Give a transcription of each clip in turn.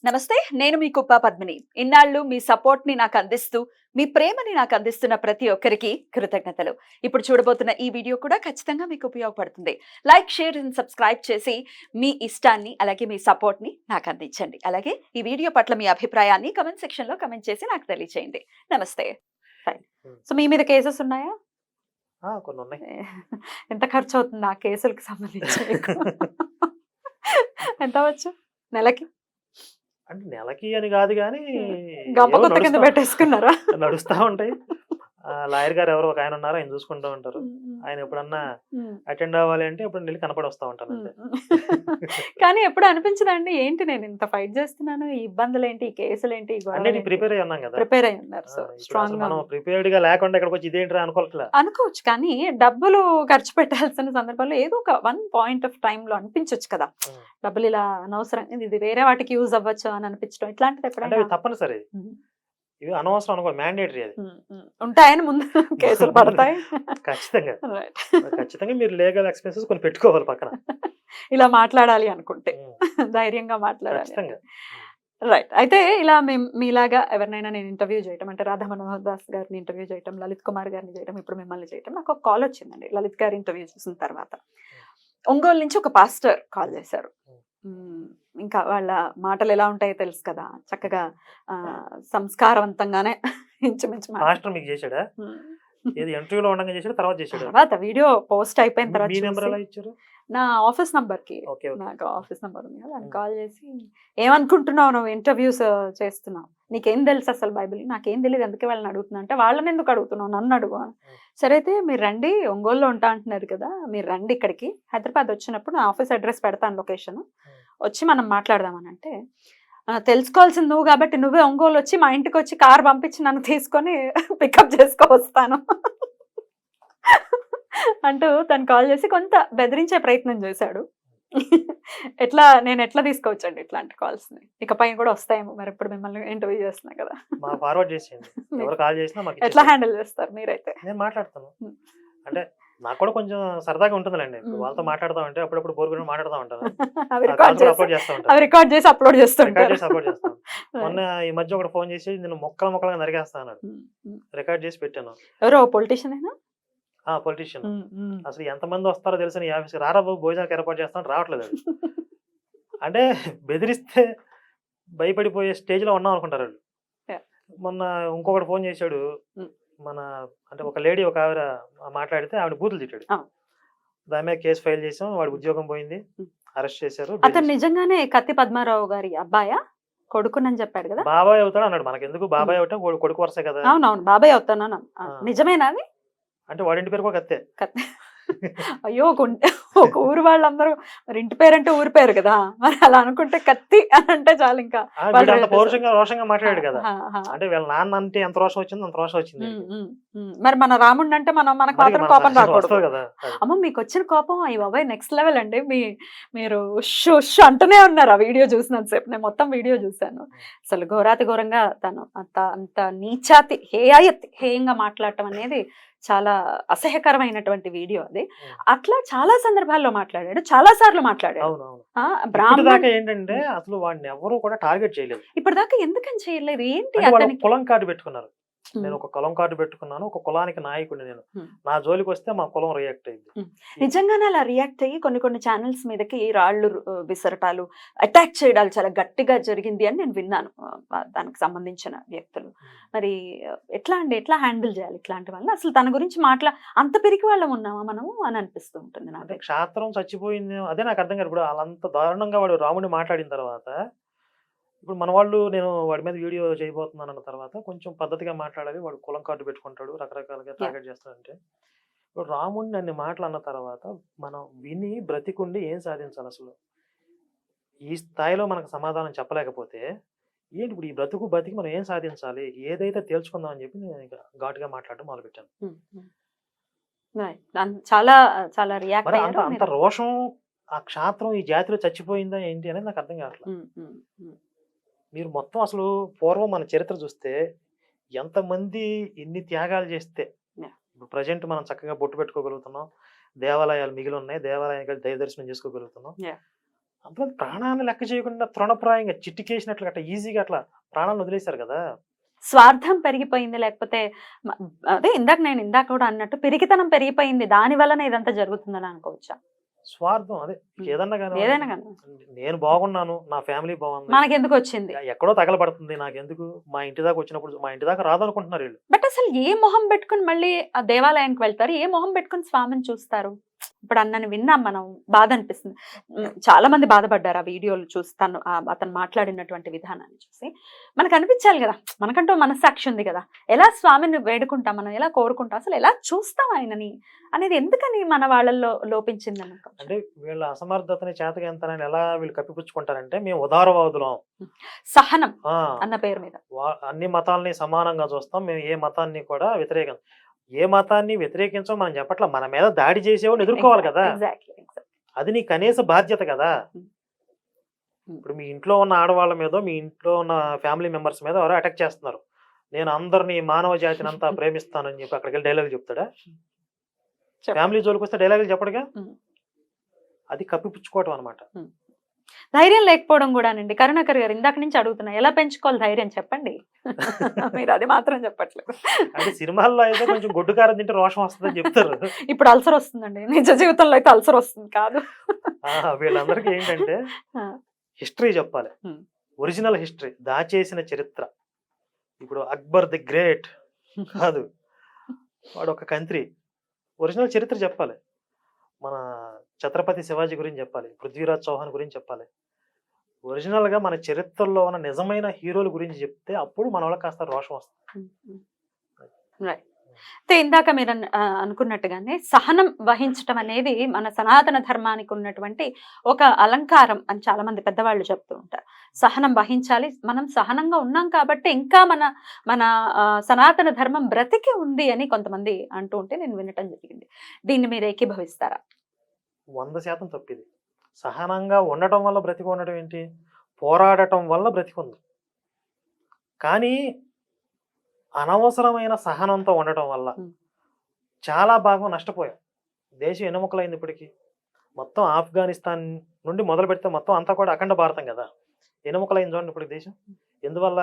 నమస్తే, నేను మీ కుప్ప పద్మిని. ఇన్నాళ్ళు మీ సపోర్ట్‌ని నాకు అందిస్తూ, మీ ప్రేమని నాకు అందిస్తున్న ప్రతి ఒక్కరికి కృతజ్ఞతలు. ఇప్పుడు చూడబోతున్న ఈ వీడియో కూడా ఖచ్చితంగా మీకు ఉపయోగపడుతుంది. లైక్, షేర్ అండ్ సబ్స్క్రైబ్ చేసి మీ ఇష్టాన్ని అలాగే మీ సపోర్ట్‌ని నాకు అందించండి. అలాగే ఈ వీడియో పట్ల మీ అభిప్రాయాన్ని కామెంట్ సెక్షన్‌లో కామెంట్ చేసి నాకు తెలియజేయండి. నమస్తే. ఫైన్. సో మీ మీద కేసెస్ ఉన్నాయా? కొన్నున్నాయి. ఎంత ఖర్చు అవుతుంది ఆ కేసులకి సంబంధించి మీకు? ఎంత అవ్వచ్చు నెలకి? అంటే నెలకి అని గాదు గానీ, గంప ఏవో గుత్త కింద పెట్టేసుకున్నారా? నడుస్తా ఉంటాయి. లాయర్ గారు ఎవరో ఒకాయన ఉన్నారు. ఆయన చూసుకుంటూ ఉంటారు. హ్మ్. ఆయన ఎప్పుడన్నా హ్మ్. అటెండ్ అవ్వాలి అంటే ఎప్పుడన్నా ఎళ్లి కనపడి వస్తా ఉంటాను హ్మ్. అంతే. కానీ ఎప్పుడు అనిపించదండి ఏంటి నేను ఇంత ఫైట్ చేస్తున్నాను, ఈ ఇబ్బందులేంటి, ఈ కేసులేంటి, ఈ అన్నిటికి గొడవలేంటి? ప్రిపేర్ అయ్యి ఉన్నాం గదా! ప్రిపేర్ అయ్యి ఉన్నారు. సో ఇప్పుడు అసలు స్ట్రాంగ్‌గా మనం ప్రిపేర్డ్‌గా లేకుండా ఇక్కడికొచ్చి ఇదేంట్రా అనుకోవట్లా. అనుకోవచ్చు. కానీ డబ్బులు ఖర్చు పెట్టాల్సిన సందర్భంలో ఏదో ఒక వన్ పాయింట్ ఆఫ్ టైమ్‌లో అనిపించొచ్చు కదా! హ్మ్. డబ్బులు ఇలా అనవసరం ఇది వేరే వాటికి యూజ్ అవ్వచ్చు అని అనిపించడం ఇట్లాంటిది అంటే ఎప్పుడైనా? అవి తప్పనిసరి. హ్మ్. ఇవి అనవసరం అనుకోవాలి. మ్యాండేటరీ అది. ఉంటాయని ముందు కేసులు పడతాయి. ఖచ్చితంగా. రైట్. ఖచ్చితంగా మీరు లీగల్ ఎక్స్‌పెన్సెస్ కొన్ని పెట్టుకోవాలి పక్కన. ఇలా మాట్లాడాలి అనుకుంటే. హ్మ్. ధైర్యంగా మాట్లాడాలి ఖచ్చితంగా. అంటే. రైట్. అయితే ఇలా మీలాగా ఎవరినైనా నేను ఇంటర్వ్యూ చేయటం అంటే రాధా మనోహర్ దాస్ గారిని ఇంటర్వ్యూ చేయటం, లలిత్ కుమార్ గారిని చేయటం, ఇప్పుడు మిమ్మల్ని చేయటం నాకు ఒక కాల్ వచ్చిందండి. లలిత్ గారి ఇంటర్వ్యూ చూసిన తర్వాత. ఒంగోలు నుంచి ఒక పాస్టర్ కాల్ చేశారు. ఇంకా వాళ్ళ మాటలు ఎలా ఉంటాయో తెలుసు కదా! చక్కగా సంస్కారవంతంగానే ఇంచుమించు పాస్టర్ మీకు చేసాడా? హ్మ్. ఏది ఇంటర్వ్యూలో ఉండంగా చేసాడా? తర్వాత చేసాడా? తర్వాత వీడియో పోస్ట్ అయిపోయిన తర్వాత మీ నంబర్ చూసి ఎలా ఇచ్చారు? నా ఆఫీస్ నంబర్‌కి ఓకే. ఓకే. నాకు ఆఫీస్ నంబర్ ఉంది కదా! దానికి హ్మ్. కాల్ చేసి "ఏమనుకుంటున్నావు నువ్వు ఇంటర్వ్యూస్ చేస్తున్నావు? నీకేం తెలుసు అసలు బైబిల్? నాకేం తెలీదు అందుకే వాళ్ళని అడుగుతున్నా" అంటే "వాళ్ళని ఎందుకు అడుగుతున్నావు? నన్ను అడుగు" అని. సరే అయితే మీరు రండి ఒంగోలులో ఉంటా అంటున్నారు కదా! మీరు రండి ఇక్కడికి. హైదరాబాద్ వచ్చినప్పుడు నా ఆఫీస్ అడ్రెస్ పెడతాను లొకేషన్. వచ్చి మనం మాట్లాడదాం అని అంటే తెలుసుకోవాల్సింది నువ్వు కాబట్టి నువ్వే ఒంగోలు వచ్చి మా ఇంటికి వచ్చి కార్ పంపించి నన్ను తీసుకొని పికప్ చేసుకో వస్తాను. అంటూ తను కాల్ చేసి కొంత బెదిరించే ప్రయత్నం చేశాడు. నేను ఎట్లా తీసుకోవచ్చండి ఇట్లాంటి కాల్స్‌ని? ఇకపై కూడా వస్తాయేమో మరి ఇప్పుడు మిమ్మల్ని ఇంటర్వ్యూ చేస్తున్నా కదా! మాకు ఫార్వర్డ్ చేసేయండి. ఎవరు కాల్ చేసినా మాకు ఎట్లా ఇచ్చేసేయండి. హ్యాండిల్ చేస్తారు మీరైతే? నేను మాట్లాడతాను. హ్మ్. అంటే నాకు కూడా కొంచెం సరదాగా ఉంటుందిలెండి. ఇప్పుడు వాళ్ళతో హ్మ్. మాట్లాడుతా ఉంటే అప్పుడప్పుడు బోర్ కొట్టి మాట్లాడుతా ఉంటాను. అవి ఆ రికార్డ్ కాల్స్ కూడా చేసి అప్లోడ్ చేస్తా అవి ఉంటాను. రికార్డ్ చేసి అప్‌లోడ్ రికార్డ్ చేస్తుంటారు. చేసి అప్లోడ్ చేస్తాను. మొన్న రైట్. ఈ మధ్య ఒకడు ఫోన్ చేసి నిన్ను ముక్కలు ముక్కలుగా నరికేస్తా అన్నాడు. హ్మ్. హ్మ్. రికార్డ్ చేసి పెట్టాను. ఎవరో పొలిటీషియనేనా? పొలిటీషియన్. హ్మ్. హ్మ్. అసలు ఎంతమంది వస్తారో తెలుసా నీ ఆఫీస్‌కి? రారా బాబు భోజనానికి ఏర్పాటు చేస్తాం అంటే రావట్లేదు ఆడు. అంటే బెదిరిస్తే భయపడిపోయే స్టేజ్‌లో ఉన్నాం అనుకుంటారు ఆళ్ళు. యాహ్! మొన్న ఇంకొకడు ఫోన్ చేసాడు. హ్మ్. మన అంటే ఒక లేడీ ఒక ఆవిడ మాట్లాడితే ఆవిడ బూతులు తిట్టాడు. ఆ! దాని మీద కేస్ ఫైల్ చేసాం. వాడి ఉద్యోగం పోయింది. హ్మ్. అరెస్ట్ చేశారు. అతను బెదిరిస్తారు. నిజంగానే కత్తి పద్మారావు గారి అబ్బాయా? కొడుకునని చెప్పాడు గదా! బాబాయ్ అవుతాడు అన్నాడు. మనకెందుకు హ్మ్. బాబాయ్ అవటం కొడుకు వరుసే కదా! అవునవును. బాబాయ్ అవుతానన్నాను. ఆ! నిజమేనా అది? అంటే వాడి ఇంటి పేరు కూడా కత్తే. కత్ అయ్యో! ఒక ఊరు వాళ్ళందరూ మరి ఇంటి పేరంటే ఊరి పేరు గదా! మరి అలా అనుకుంటే కత్తి అనంటే చాలింకా వాళ్ళు వీడంత రేపేశారు. పౌరుషంగా, రోషంగా ఆ! మాట్లాడాడు కదా! ఆ! ఆ! అంటే వీళ్ళ నాన్న అంటే ఎంత రోషం వచ్చిందో అంత రోషం వచ్చింది హ్మ్. ఈడికి. హ్మ్. హ్మ్. మరి మన రాముడినంటే మనకు మరి మాత్రం మనకు కోపం రాకూడదు. వస్తది కదా! అది. అమ్మో! మీకొచ్చిన కోపం అయ్య బాబోయ్! నెక్స్ట్ లెవెల్ అండి. మీరు ఉష్ ఉష్ అంటూనే ఉన్నారు ఆ వీడియో చూసినంత సేపు. నేను మొత్తం వీడియో చూసాను. అసలు ఘోరాతి ఘోరంగా తను అంత నీచాతి హేయంగా మాట్లాడటం అనేది చాలా అసహ్యకరమైనటువంటి వీడియో అది. హ్మ్. అట్లా చాలా సందర్భాల్లో మాట్లాడాడు. చాలా సార్లు మాట్లాడాడు. అవునవును. ఆ! ఇప్పటిదాకా బ్రాహ్మణ్ ఏంటంటే హ్మ్. అసలు వాడిని ఎవ్వరు కూడా టార్గెట్ చేయలేదు. ఇప్పటిదాకా ఎందుకని చేయలేదు? ఏంటి అంటే వాళ్ళు ఒక అతనికి? కులం కార్డ్ పెట్టుకున్నారు. హ్మ్. నేను ఒక కులం కార్డ్ పెట్టుకున్నాను. ఒక కులానికి నాయకుడిని నేను. హ్మ్. నా జోలికొస్తే మా కులం రియాక్ట్ అయ్యిద్ది. హ్మ్. ఈ నిజంగానే అలా రియాక్ట్ అయ్యి కొన్ని ఛానెల్స్ మీదకి రాళ్ళు విసరటాలు, అటాక్ చేయడాలు చాలా గట్టిగా జరిగింది అని నేను విన్నాను. దానికి సంబంధించిన వ్యక్తులు. మరి ఎట్లా అండి? ఎట్లా హ్యాండిల్ చేయాలి ఇట్లాంటి వాళ్ళని? అసలు తన గురించి అంత పిరికి వాళ్ళం ఉన్నామా మనము అని అనిపిస్తూ ఉంటుంది అంటే నాకైతే. క్షాత్రం చచ్చిపోయింది అదే నాకు అర్థం కాదు. ఇప్పుడు ఆళ్ళంత దారుణంగా వాడు రాముడిని మాట్లాడిన తర్వాత, ఇప్పుడు మన వాళ్ళు నేను వాడి మీద వీడియో చేయబోతున్నానన్న తర్వాత కొంచెం పద్ధతిగా మాట్లాడాలి. వాడు కులం కార్డ్ పెట్టుకుంటాడు. రకరకాలుగా యాహ్! టార్గెట్ చేస్తాడంటే, ఇప్పుడు రాముడిని అన్ని మాటలు అన్న తర్వాత మనం విని బ్రతికుండి ఏం సాధించాలసలు? ఈ స్థాయిలో మనకు సమాధానం చెప్పలేకపోతే, ఏంటి ఇప్పుడు ఈ బతికి మనం ఏం సాధించాలి? ఏదైతే తేల్చుకుందాం అని చెప్పి నేను ఇక ఘాటుగా మాట్లాడడం మొదలుపెట్టాను. హ్మ్. హ్మ్. రైట్. చాలా చాలా రియాక్ట్ మరి అంత అయ్యారు అంత మీరు. రోషం ఆ క్షాత్రం ఈ జాతిలో చచ్చిపోయిందా ఏంటి అనేది నాకు అర్థం కావట్ల. హ్మ్. హ్మ్. హ్మ్. మీరు మొత్తం అసలు పూర్వం మన చరిత్ర చూస్తే ఎంతమంది ఎన్ని త్యాగాలు చేస్తే యాహ్! ఇప్పుడు ప్రెజెంట్ మనం చక్కగా బొట్టు పెట్టుకోగలుగుతున్నాం. దేవాలయాలు మిగిలున్నాయి. దేవాలయానికెళ్ళి దైవ దర్శనం చేసుకోగలుగుతున్నాం. యాహ్! అంతమంది ప్రాణాన్ని లెక్క చేయకుండా తృణప్రాయంగా చిట్టికేసినట్లు అట్లా ఈజీగా అట్లా ప్రాణాలను వదిలేశారు కదా. స్వార్థం పెరిగిపోయింది, లేకపోతే మ- అదే ఇందాక కూడా అన్నట్టు పిరికితనం పెరిగిపోయింది, దాని వలన ఇదంతా జరుగుతుందని అనుకోవచ్చా? స్వార్థం అదే ఏదన్నా ఏదైనా కానీ కానీ నేను బాగున్నాను, నా ఫ్యామిలీ బాగుంది, మనకెందుకు వచ్చింది? ఎక్కడో తగలబడుతుంది, నాకెందుకు మా ఇంటి దాకా వచ్చినప్పుడు మా ఇంటి దాకా రాదనుకుంటున్నారు వీళ్ళు. బట్ అసలు ఏ మొహం పెట్టుకుని మళ్ళీ ఆ దేవాలయానికి వెళ్తారు, ఏ మొహం పెట్టుకుని స్వామిని చూస్తారు? ఇప్పుడు అన్నని విన్నాం మనం, బాధ అనిపిస్తుంది. చాలా మంది బాధపడ్డారు ఆ వీడియోలు చూస్తాను, అతను మాట్లాడినటువంటి విధానాన్ని చూసి. మనకు అనిపించాలి కదా, మనకంటూ మనస్సాక్షి ఉంది కదా, ఎలా స్వామిని వేడుకుంటాం, మనం ఎలా కోరుకుంటాం, అసలు ఎలా చూస్తాం ఆయనని అనేది ఎందుకని మన వాళ్ళల్లో లోపించింది అనుకోవచ్చు. అంటే వీళ్ళ అసమర్థతని చేతకెంతనని ఎలా వీళ్ళు కప్పిపుచ్చుకుంటారంటే మేము ఉదారవాదులం, సహనం ఆ, అన్న పేరు మీద. అన్ని మతాలని సమానంగా చూస్తాం, మేము ఏ మతాన్ని కూడా వ్యతిరేకం, ఏ మతాన్ని వ్యతిరేకించం మనం చెప్పట్లా, మన మీద దాడి చేసేవాడిని ఎదుర్కోవాలి కదా, ఎగ్జాక్ట్లీ. అది నీ కనీస బాధ్యత కదా. Hmm. ఇప్పుడు మీ ఇంట్లో ఉన్న ఆడవాళ్ళ మీద, మీ ఇంట్లో ఉన్న ఫ్యామిలీ మెంబర్స్ మీద ఎవరో అటాక్ చేస్తున్నారు, నేను అందరినీ మానవ జాతిని అంతా ప్రేమిస్తానని చెప్పి అక్కడికి వెళ్ళి డైలాగ్ చెప్తాడా? ఫ్యామిలీ జోలికి వస్తే డైలాగులు చెప్పడుగా. అది కప్పిపుచ్చుకోవటం అనమాట. ధైర్యం లేకపోవడం కూడానండి. కరుణాకర్ గారు ఇందాక నుంచి అడుగుతున్నా, ఎలా పెంచుకోవాలి ధైర్యం చెప్పండి. మీరు అది మాత్రం చెప్పట్లేదు. అంటే సినిమాల్లో అయితే కొంచెం గొడ్డు కారం తింటే రోషం వస్తుందని చెప్తారు. ఇప్పుడు అల్సర్ వస్తుందండి, నిజ జీవితంలో అయితే అల్సర్ వస్తుంది కాదు. వీళ్ళందరికీ ఏంటంటే హిస్టరీ చెప్పాలి, Hmm. ఒరిజినల్ హిస్టరీ, దాచేసిన చరిత్ర. ఇప్పుడు అక్బర్ ది గ్రేట్ కాదు, వాడు ఒక కంట్రీ, ఒరిజినల్ చరిత్ర చెప్పాలి. మన ఛత్రపతి శివాజీ గురించి చెప్పాలి, పృథ్వీరాజ్ చౌహాన్ గురించి చెప్పాలి. ఒరిజినల్ గా మన చరిత్రలో ఉన్న నిజమైన హీరోల గురించి చెప్తే అప్పుడు మన వాళ్ళకి కాస్త రోషం వస్తుంది. రైట్. అయితే ఇందాక మీరు అనుకున్నట్టుగానే సహనం వహించటం అనేది మన సనాతన ధర్మానికి ఉన్నటువంటి ఒక అలంకారం అని చాలా మంది పెద్దవాళ్ళు చెప్తూ ఉంటారు. సహనం వహించాలి, మనం సహనంగా ఉన్నాం కాబట్టి ఇంకా మన మన సనాతన ధర్మం బ్రతికి ఉంది అని కొంతమంది అంటూ ఉంటే నేను వినటం జరిగింది. దీన్ని మీరు ఏకీభవిస్తారా? 100% తప్పిది. సహనంగా ఉండటం వల్ల బ్రతికి ఉండటం ఏంటి, పోరాడటం వల్ల బ్రతికుంది. కానీ అనవసరమైన సహనంతో ఉండటం వల్ల చాలా భాగం నష్టపోయాం. దేశం ఎన్నుముకలైంది ఇప్పటికీ. మొత్తం ఆఫ్ఘనిస్తాన్ నుండి మొదలు పెడితే మొత్తం అంతా కూడా అఖండ భారతం కదా, ఎన్నుముకలైంది చూడండి ఇప్పుడు దేశం. ఎందువల్ల?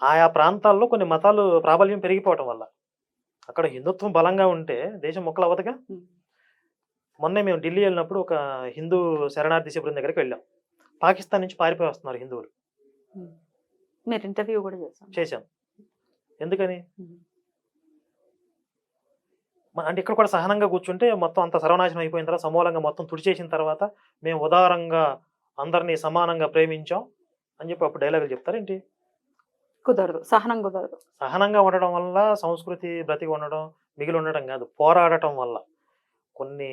ఆయా ప్రాంతాల్లో కొన్ని మతాలు ప్రాబల్యం పెరిగిపోవటం వల్ల. అక్కడ హిందుత్వం బలంగా ఉంటే దేశం ముక్కలు అవ్వదుగా. మొన్నే మేము ఢిల్లీ వెళ్ళినప్పుడు ఒక హిందూ శరణార్థి శిబిరం దగ్గరికి వెళ్ళాం. పాకిస్తాన్ నుంచి పారిపోయి వస్తున్నారు హిందువులు. మీరు ఇంటర్వ్యూ కూడా చేశాం. ఎందుకని? అంటే ఇక్కడ కూడా సహనంగా కూర్చుంటే మొత్తం అంత సర్వనాశనం అయిపోయిన తర్వాత, సమూలంగా మొత్తం తుడిచేసిన తర్వాత మేము ఉదారంగా అందరినీ సమానంగా ప్రేమించాం అని చెప్పి అప్పుడు డైలాగులు చెప్తారేంటి? కుదరదు, సహనం కుదరదు. సహనంగా ఉండడం వల్ల సంస్కృతి బ్రతికి ఉండడం, మిగిలి ఉండడం కాదు, పోరాడటం వల్ల. కొన్ని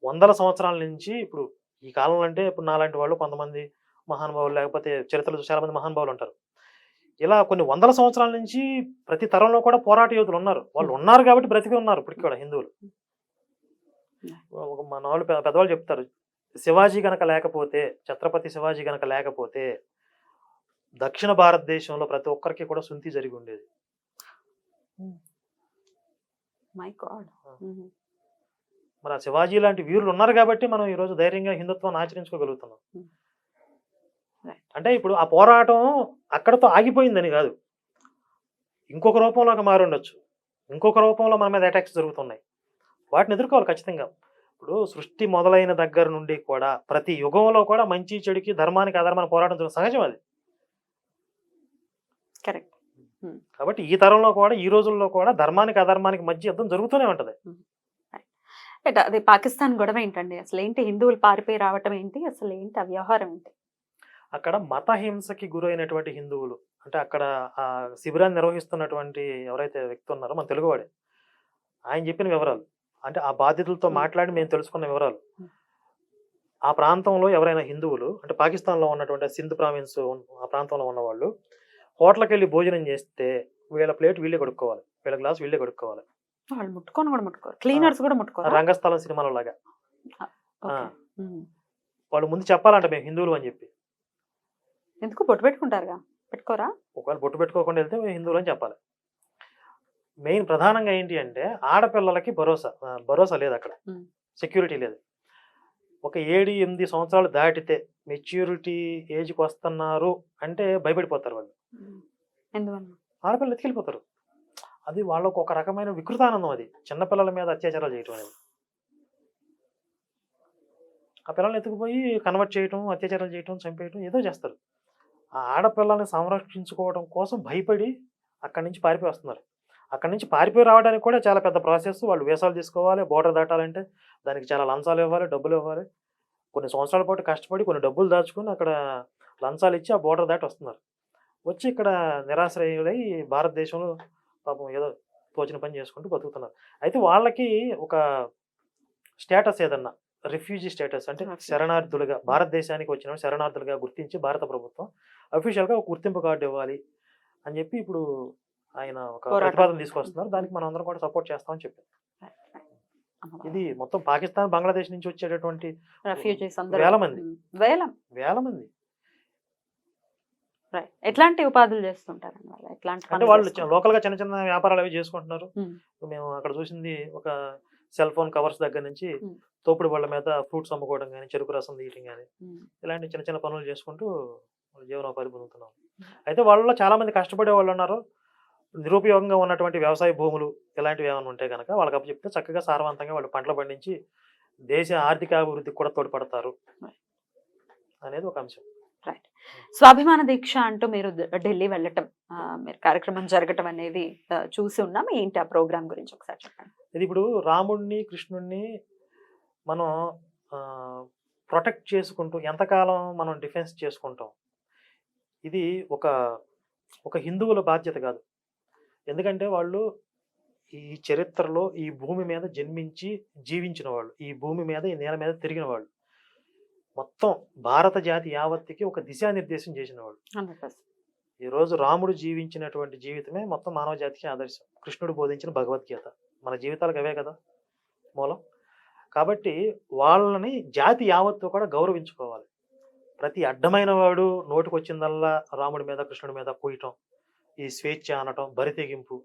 వందల సంవత్సరాల నుంచి ఇప్పుడు ఈ కాలంలో, అంటే ఇప్పుడు నాలాంటి వాళ్ళు కొంతమంది మహానుభావులు, లేకపోతే చరిత్రలో చాలా మంది మహానుభావులు ఉంటారు. ఇలా కొన్ని వందల సంవత్సరాల నుంచి ప్రతి తరంలో కూడా పోరాట యోధులు ఉన్నారు. వాళ్ళు ఉన్నారు కాబట్టి బ్రతికి ఉన్నారు ఇప్పటికి కూడా హిందువులు. మన వాళ్ళు పెద్దవాళ్ళు చెప్తారు, శివాజీ గనక లేకపోతే, ఛత్రపతి శివాజీ గనక లేకపోతే దక్షిణ భారతదేశంలో ప్రతి ఒక్కరికి కూడా సుంతి జరిగి ఉండేది. My God. మరి ఆ శివాజీ లాంటి వీరులు ఉన్నారు కాబట్టి మనం ఈ రోజు ధైర్యంగా హిందుత్వాన్ని ఆచరించుకోగలుగుతున్నాం. అంటే ఇప్పుడు ఆ పోరాటం అక్కడతో ఆగిపోయిందని కాదు, ఇంకొక రూపంలోకి మారి ఉండొచ్చు, ఇంకొక రూపంలో మన మీద అటాక్స్ జరుగుతున్నాయి, వాటిని ఎదుర్కోవాలి ఖచ్చితంగా. ఇప్పుడు సృష్టి మొదలైన దగ్గర నుండి కూడా ప్రతి యుగంలో కూడా మంచి చెడుకి, ధర్మానికి అధర్మానికి పోరాటం జరుగుతుంది, సహజం అది. కరెక్ట్. కాబట్టి ఈ తరంలో కూడా, ఈ రోజుల్లో కూడా ధర్మానికి అధర్మానికి మధ్య యుద్ధం జరుగుతూనే ఉంటది. అది పాకిస్తాన్ గొడవ ఏంటండి? అసలు ఏంటి హిందువులు పారిపోయి రావటం ఏంటి? అసలు ఏంటి ఆ వ్యవహారం ఏంటి? అక్కడ మత హింసకి గురైనటువంటి హిందువులు, అంటే అక్కడ ఆ శిబిరాన్ని నిర్వహిస్తున్నటువంటి ఎవరైతే వ్యక్తి ఉన్నారో మన తెలుగువాడే, ఆయన చెప్పిన వివరాలు, అంటే ఆ బాధితులతో మాట్లాడి మేము తెలుసుకున్న వివరాలు, ఆ ప్రాంతంలో ఎవరైనా హిందువులు, అంటే పాకిస్తాన్లో ఉన్నటువంటి సింధ్ ప్రావిన్స్ ఆ ప్రాంతంలో ఉన్నవాళ్ళు హోటల్కి వెళ్ళి భోజనం చేస్తే వీళ్ళ ప్లేట్ వీళ్ళే కొడుక్కోవాలి, వీళ్ళ గ్లాస్ వీళ్ళే కొడుక్కోవాలి. వాళ్ళు ముట్టుకొని కూడా ముట్టుకోరు, క్లీనర్స్ కూడా ముట్టుకోరు. రంగస్థలం సినిమాలో లాగా వాళ్ళు ముందు చెప్పాలంట మేము హిందువులు అని చెప్పి. ఎందుకు బొట్టు పెట్టుకుంటారుగా, పెట్టుకోరా? ఒకవేళ బొట్టు పెట్టుకోకుండా వెళ్తే మేము హిందువులు అని చెప్పాలి. మెయిన్ ప్రధానంగా ఏంటి అంటే ఆడపిల్లలకి భరోసా లేదు అక్కడ, సెక్యూరిటీ లేదు. ఒక 7-8 సంవత్సరాలు దాటితే మెచ్యూరిటీ ఏజ్కి వస్తున్నారు అంటే భయపడిపోతారు వాళ్ళు. ఎందువల్ల? ఆడపిల్లలు ఎత్తుకెళ్ళిపోతారు. అది వాళ్ళకు ఒక రకమైన వికృతానందం అది. చిన్నపిల్లల మీద అత్యాచారాలు చేయటం అనేది. ఆ పిల్లల్ని ఎత్తుకుపోయి కన్వర్ట్ చేయటం, అత్యాచారాలు చేయటం, చంపేయటం ఏదో చేస్తారు. ఆ ఆడపిల్లల్ని సంరక్షించుకోవడం కోసం భయపడి అక్కడి నుంచి పారిపోయి వస్తున్నారు. అక్కడి నుంచి పారిపోయి రావడానికి కూడా చాలా పెద్ద ప్రాసెస్. వాళ్ళు వీసాలు తీసుకోవాలి, బోర్డర్ దాటాలంటే దానికి చాలా లంచాలు ఇవ్వాలి, డబ్బులు ఇవ్వాలి. కొన్ని సంవత్సరాల పాటు కష్టపడి కొన్ని డబ్బులు దాచుకొని అక్కడ లంచాలు ఇచ్చి ఆ బోర్డర్ దాటి వస్తున్నారు. వచ్చి ఇక్కడ నిరాశ్రయులై భారతదేశంలో పాపం ఏదో తోచిన పని చేసుకుంటూ బతుకుతున్నారు. అయితే వాళ్ళకి ఒక స్టేటస్ ఏదన్నా రిఫ్యూజీ స్టేటస్ అంటే శరణార్థులుగా భారతదేశానికి వచ్చిన శరణార్థులుగా గుర్తించి భారత ప్రభుత్వం అఫీషియల్గా ఒక గుర్తింపు కార్డు ఇవ్వాలి అని చెప్పి ఇప్పుడు ఆయన ఒక ప్రతిపాదన తీసుకొస్తున్నారు. దానికి మనం అందరం కూడా సపోర్ట్ చేస్తామని చెప్పారు. ఇది మొత్తం పాకిస్తాన్, బంగ్లాదేశ్ నుంచి వచ్చేటటువంటి రెఫ్యూజీస్ వేల మంది. వేల మంది ఎట్లాంటి ఉపాధులు చేస్తుంటారండి వాళ్ళు? ఎట్లాంటి అంటే వాళ్ళు లోకల్ గా చిన్న చిన్న వ్యాపారాలు అవి చేసుకుంటున్నారు. మేము అక్కడ చూసింది ఒక సెల్ ఫోన్ కవర్స్ దగ్గర నుంచి తోపుడు బళ్ళ మీద ఫ్రూట్స్ అమ్ముకోవడం కానీ, చెరుకు రసం తీయటం కానీ, ఇలాంటి చిన్న చిన్న పనులు చేసుకుంటూ జీవనోపాధి పొందుతున్నాం. అయితే వాళ్ళలో చాలా మంది కష్టపడే వాళ్ళు ఉన్నారు. నిరుపయోగంగా ఉన్నటువంటి వ్యవసాయ భూములు ఇలాంటివి ఏమైనా ఉంటే కనుక వాళ్ళకి అప్పచెప్తే చక్కగా సారవంతంగా వాళ్ళు పంటలు పండించి దేశ ఆర్థిక అభివృద్ధికి కూడా తోడ్పడతారు అనేది ఒక అంశం. రైట్. స్వాభిమాన దీక్ష అంటూ మీరు ఢిల్లీ వెళ్ళటం, మీరు కార్యక్రమం జరగటం అనేది చూసి ఉన్నాం. ఏంటి ఆ ప్రోగ్రామ్ గురించి ఒకసారి చెప్పండి. ఇది ఇప్పుడు రాముడిని, కృష్ణుడిని మనం ప్రొటెక్ట్ చేసుకుంటూ ఎంతకాలం మనం డిఫెన్స్ చేసుకుంటాం. ఇది ఒక హిందువుల బాధ్యత కాదు. ఎందుకంటే వాళ్ళు ఈ చరిత్రలో ఈ భూమి మీద జన్మించి జీవించిన వాళ్ళు, ఈ భూమి మీద ఈ నేల మీద తిరిగిన వాళ్ళు, మొత్తం భారత జాతి యావత్తికి ఒక దిశానిర్దేశం చేసిన వాళ్ళు. ఈరోజు రాముడు జీవించినటువంటి జీవితమే మొత్తం మానవ జాతికి ఆదర్శం. కృష్ణుడు బోధించిన భగవద్గీత మన జీవితాలకు అవే కదా మూలం. కాబట్టి వాళ్ళని జాతి యావత్తు కూడా గౌరవించుకోవాలి. ప్రతి అడ్డమైన వాడు నోటికి వచ్చిందల్లా రాముడి మీద, కృష్ణుడి మీద కూయటం, ఈ స్వేచ్ఛ అనటం, బరితెగింపు,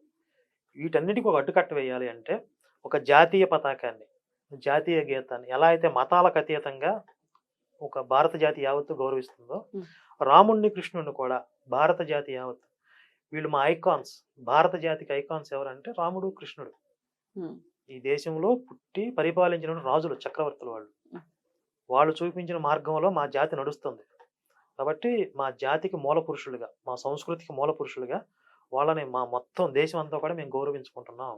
వీటన్నిటికీ ఒక అడ్డుకట్ట వేయాలి అంటే ఒక జాతీయ పతాకాన్ని, జాతీయ గీతాన్ని ఎలా అయితే మతాలకు అతీతంగా ఒక భారత జాతి యావత్తు గౌరవిస్తుందో, రాముడిని, కృష్ణుడిని కూడా భారత జాతి యావత్తు, వీళ్ళు మా ఐకాన్స్. భారత జాతికి ఐకాన్స్ ఎవరంటే రాముడు, కృష్ణుడు. ఈ దేశంలో పుట్టి పరిపాలించిన రాజులు, చక్రవర్తులు వాళ్ళు చూపించిన మార్గంలో మా జాతి నడుస్తుంది. కాబట్టి మా జాతికి మూల పురుషులుగా, మా సంస్కృతికి మూల పురుషులుగా వాళ్ళని మా మొత్తం దేశం అంతా కూడా మేము గౌరవించుకుంటున్నాం.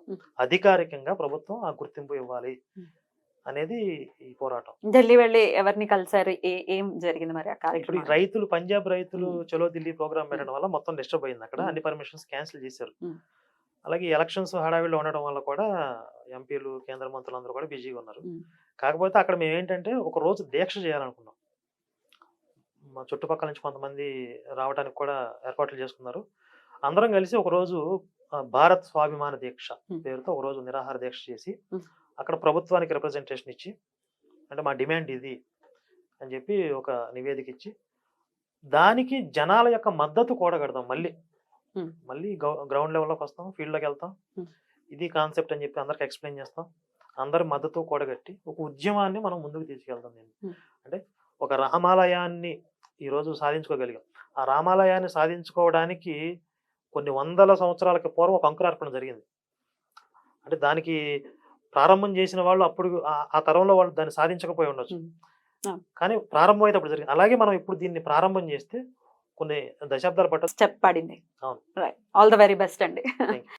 అధికారికంగా ప్రభుత్వం ఆ గుర్తింపు ఇవ్వాలి అనేది ఈ పోరాటం. ఢిల్లీ వెళ్ళి ఎవరిని కలిసారు? ఏం జరిగింది మరి ఆ కార్యక్రమం? రైతులు, పంజాబ్ రైతులు చలో ఢిల్లీ ప్రోగ్రామ్ పెట్టడం వల్ల మొత్తం డిస్టర్బ్ అయింది. అక్కడ అన్ని పర్మిషన్స్ క్యాన్సిల్ చేశారు. అలాగే ఎలక్షన్స్ హడావిడిలో ఉండడం వల్ల కూడా ఎంపీలు, కేంద్ర మంత్రులు అందరూ కూడా బిజీగా ఉన్నారు. కాకపోతే అక్కడ మేము ఏంటంటే ఒక రోజు దీక్ష చేయాలనుకున్నాం. మా చుట్టుపక్కల నుంచి కొంతమంది రావడానికి కూడా ఏర్పాట్లు చేసుకున్నారు. అందరం కలిసి ఒకరోజు భారత్ స్వాభిమాన దీక్ష పేరుతో ఒకరోజు నిరాహార దీక్ష చేసి అక్కడ ప్రభుత్వానికి రిప్రజెంటేషన్ ఇచ్చి, అంటే మా డిమాండ్ ఇది అని చెప్పి ఒక నివేదిక ఇచ్చి దానికి జనాల యొక్క మద్దతు కూడగడదాం. మళ్ళీ గ్రౌండ్ లెవెల్లోకి వస్తాం, ఫీల్డ్లోకి వెళ్తాం, ఇది కాన్సెప్ట్ అని చెప్పి అందరికి ఎక్స్ప్లెయిన్ చేస్తాం. అందరి మద్దతు కూడగట్టి ఒక ఉద్యమాన్ని మనం ముందుకు తీసుకెళ్తాం. అంటే ఒక రామాలయాన్ని ఈరోజు సాధించుకోగలిగాం. ఆ రామాలయాన్ని సాధించుకోవడానికి కొన్ని వందల సంవత్సరాలకి పూర్వం ఒక అంకురార్పణ జరిగింది. అంటే దానికి ప్రారంభం చేసిన వాళ్ళు అప్పుడు ఆ తరంలో వాళ్ళు దాన్ని సాధించకపోయి ఉండొచ్చు, కానీ ప్రారంభం అయితే అప్పుడు జరిగింది. అలాగే మనం ఇప్పుడు దీన్ని ప్రారంభం చేస్తే కొన్ని దశాబ్దాల పట్ల స్టెప్ పడింది. అవును. ఆల్ ద వెరీ బెస్ట్ అండి.